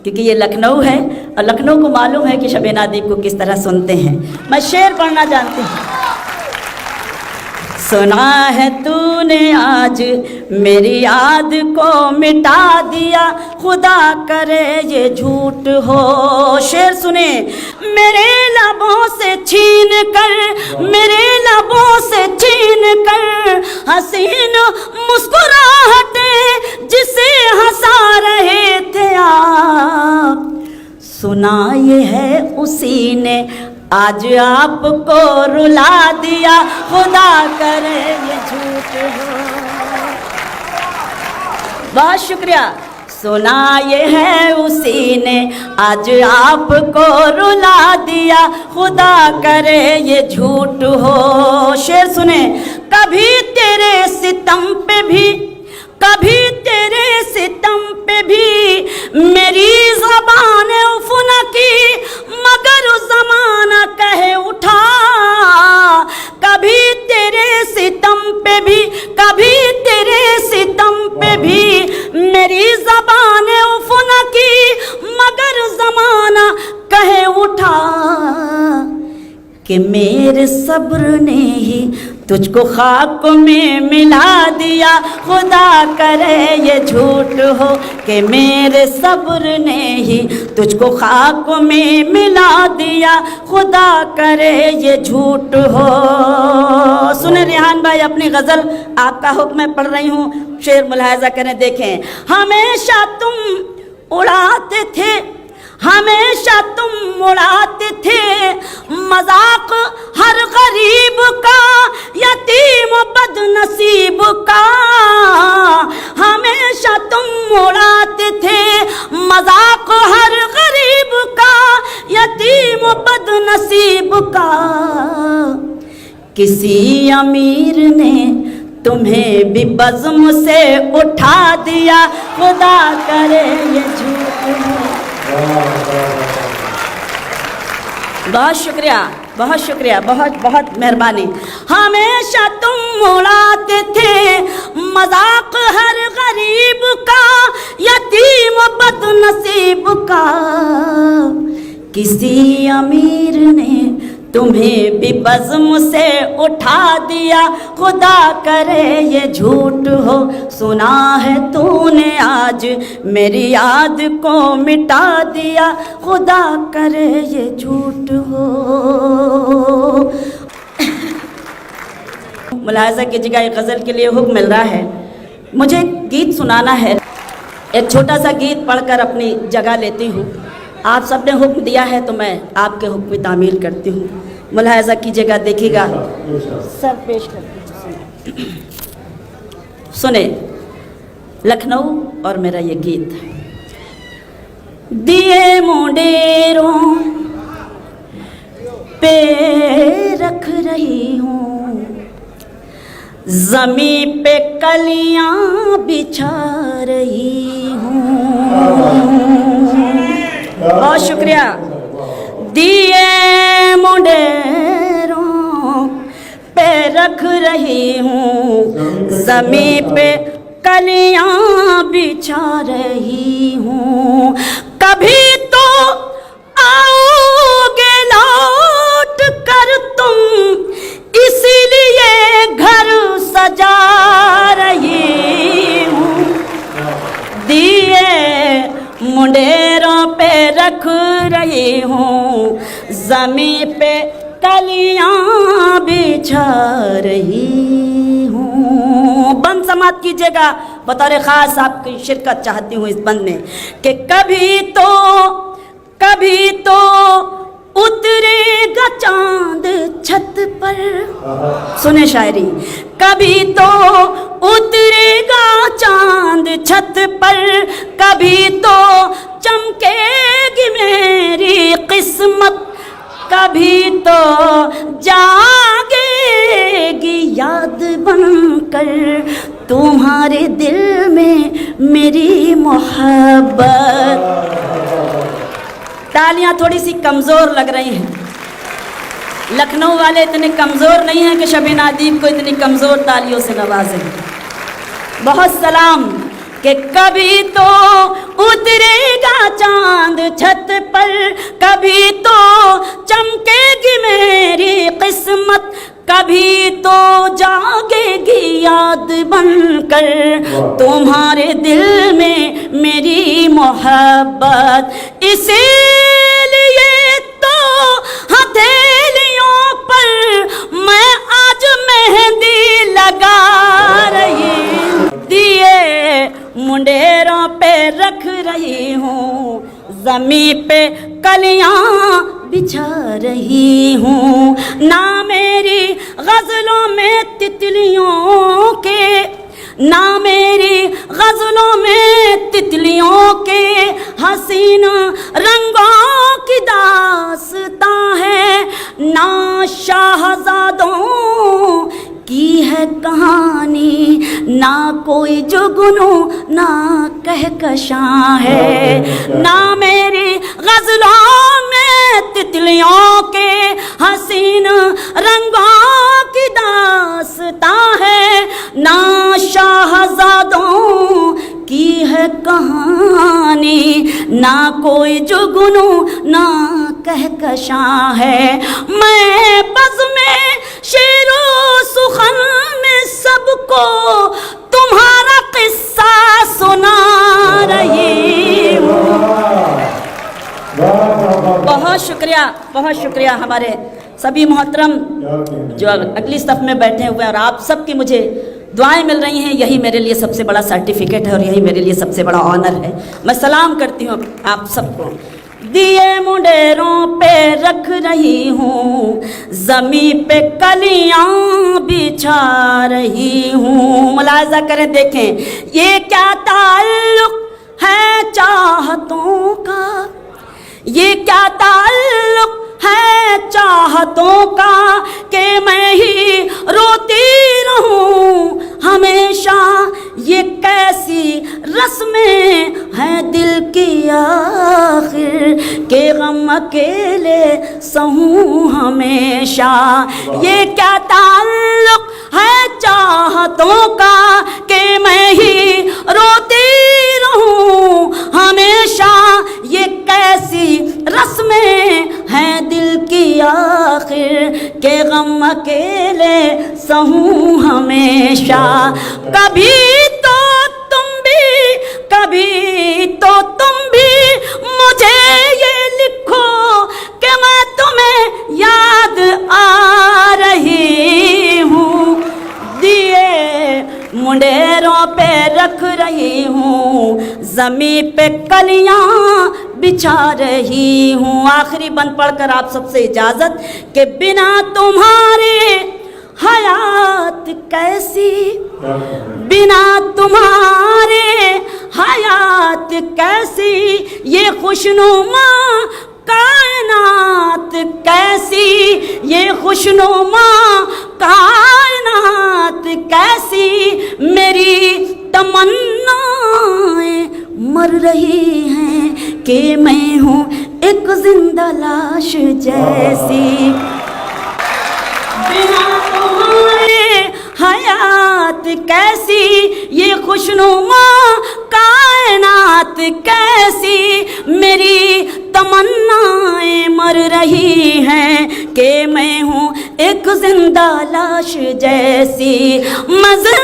क्योंकि ये लखनऊ है और लखनऊ को मालूम है कि शब-ए नादीब को किस तरह सुनते हैं। मैं शेर पढ़ना जानती हूँ। सुना है तूने आज मेरी याद को मिटा दिया, खुदा करे ये झूठ हो। शेर सुने। मेरे लबों से छीन कर, मेरे लबों से छीन कर हसीन मुस्कुराहटें जिसे हंसा रहे थे आप, सुना ये है उसी ने आज आपको रुला दिया, खुदा करे ये झूठ हो। बहुत शुक्रिया। सुना ये है उसी ने आज आपको रुला दिया, खुदा करे ये झूठ हो। शेर सुने। कभी तेरे सितम पे भी, कभी तेरे सितम पे भी मेरी ज़बान उफ़ना की, मगर ज़माना कहे उठा। कभी तेरे सितम पे भी, कभी तेरे सितम पे भी मेरी ज़बान उफ़ना की, मगर ज़माना कहे उठा कि मेरे सब्र ने ही तुझको खाक में मिला दिया, खुदा करे ये झूठ हो कि मेरे सब्र ने ही तुझको खाक में मिला दिया, खुदा करे ये झूठ हो। सुने रेहान भाई अपनी गज़ल, आपका हुक्म मैं पढ़ रही हूँ, शेर मुलाहिज़ा करें। देखें। हमेशा तुम उड़ाते थे, हमेशा तुम उड़ाते थे मजाक हर गरीब का, यतीम बदनसीब का। हमेशा तुम उड़ाते थे मजाक हर गरीब का, यतीम बदनसीब का। किसी अमीर ने तुम्हें भी बज़्म से उठा दिया, खुदा करे ये झूठ हो। बहुत शुक्रिया, बहुत शुक्रिया, बहुत बहुत मेहरबानी। हमेशा तुम उड़ाते थे मजाक हर गरीब का, यतीम बदनसीब का। किसी अमीर ने तुम्हें भी बज़्म से उठा दिया, खुदा करे ये झूठ हो। सुना है तूने आज मेरी याद को मिटा दिया, खुदा करे ये झूठ हो। मुलाहिज़ा कीजिएगा, एक गज़ल के लिए हुक्म मिल रहा है। मुझे गीत सुनाना है। एक छोटा सा गीत पढ़कर अपनी जगह लेती हूँ। आप सब ने हुक्म दिया है तो मैं आपके हुक्म की तामील करती हूँ। मुलाहिज़ा कीजिएगा, देखिएगा। सर पेश कर सुने। लखनऊ और मेरा ये गीत। दिए मुंडेरों पे रख रही हूँ, ज़मीं पे कलियाँ बिछा रही हूँ। बहुत शुक्रिया। दिए मुंडेरों पे रख रही हूँ, ज़मीं पे कलियाँ बिछा रही हूँ। कभी तो आओगे लौट कर तुम, इसीलिए घर सजा रही हूँ। दिए मुंडेरों पे रख रही हूँ, ज़मीं पे कलियाँ बिछा रही हूँ। बंद समात कीजिएगा। बतौर ख़ास आपकी शिरकत चाहती हूँ इस बंद में कि कभी तो उतरेगा चांद छत पर। सुने शायरी। कभी तो उतरेगा चांद छत पर, कभी तो चमकेगी मेरी किस्मत, कभी तो जागेगी याद बनकर तुम्हारे दिल में मेरी मोहब्बत। तालियां थोड़ी सी कमज़ोर लग रही हैं। लखनऊ वाले इतने कमज़ोर नहीं हैं कि शब-ए नादीब को इतनी कमज़ोर तालियों से नवाजें। बहुत सलाम। कि कभी तो उतरेगा चांद रात कभी तो जागेगी याद बनकर तुम्हारे दिल में मेरी मोहब्बत। इसीलिए तो हथेलियों पर मैं आज मेहंदी लगा रही, दिए मुंडेरों पे रख रही हूँ, ज़मीं पे कलियां बिछा रही हूँ। ना मेरी गज़लों में तितलियों के, ना मेरी गज़लों में तितलियों के हसीन रंगों की दास्तां है, ना शाहज़ादों की है कहानी, ना कोई जुगनू ना कहकशां है। ना मेरी गज़लों में तितलियों के हसीन रंगों की दास्तां है, ना शाहज़ादों की है कहानी, ना कोई जुगनू ना कहकशां है। मैं बज़्म में शेरो सुखन में सबको तुम्हारा किस्सा सुना रही हूँ। बहुत शुक्रिया हमारे सभी मोहतरम जो अगली सफ में बैठे हुए हैं, और आप सबकी मुझे दुआएं मिल रही हैं। यही मेरे लिए सबसे बड़ा सर्टिफिकेट है और यही मेरे लिए सबसे बड़ा ऑनर है। मैं सलाम करती हूँ आप सबको। दिए मुंडेरों पे रख रही हूँ, ज़मीं पे कलियां बिछा रही हूँ। मुलाहिज़ा करें, देखें ये क्या ताल्लुक़ है चाहतों का, ये क्या ताल्लुक़ है चाहतों का कि मैं ही रोती रहूं हमेशा। ये कैसी रस्में हैं दिल की आखिर के गम अकेले सहूं हमेशा। ये क्या ताल्लुक़ है चाहतों का कि मैं ही रोती रहूं हमेशा। ये कैसी रस्में हैं दिल की आखिर के गम अकेले सहूं हमेशा। कभी तो तुम भी मुझे ये लिखो कि मैं तुम्हें याद आ रही हूँ। दिए मुंडेरों पे रख रही हूँ, ज़मीं पे कलियां बिछा रही हूँ। आखिरी बंद पढ़कर आप सबसे इजाज़त कि बिना तुम्हारे हयात कैसी, बिना तुम्हारे हयात कैसी, ये खुशनुमा कायनात कैसी, ये खुशनुमा कायनात कैसी। मेरी तमन्नाएं मर रही हैं कि मैं हूँ एक जिंदा लाश जैसी। बिना तुम्हारे हयात कैसी, ये खुशनुमा कायनात कैसी। मेरी तमन्नाएं मर रही हैं कि मैं हूँ एक जिंदा लाश जैसी। मज़र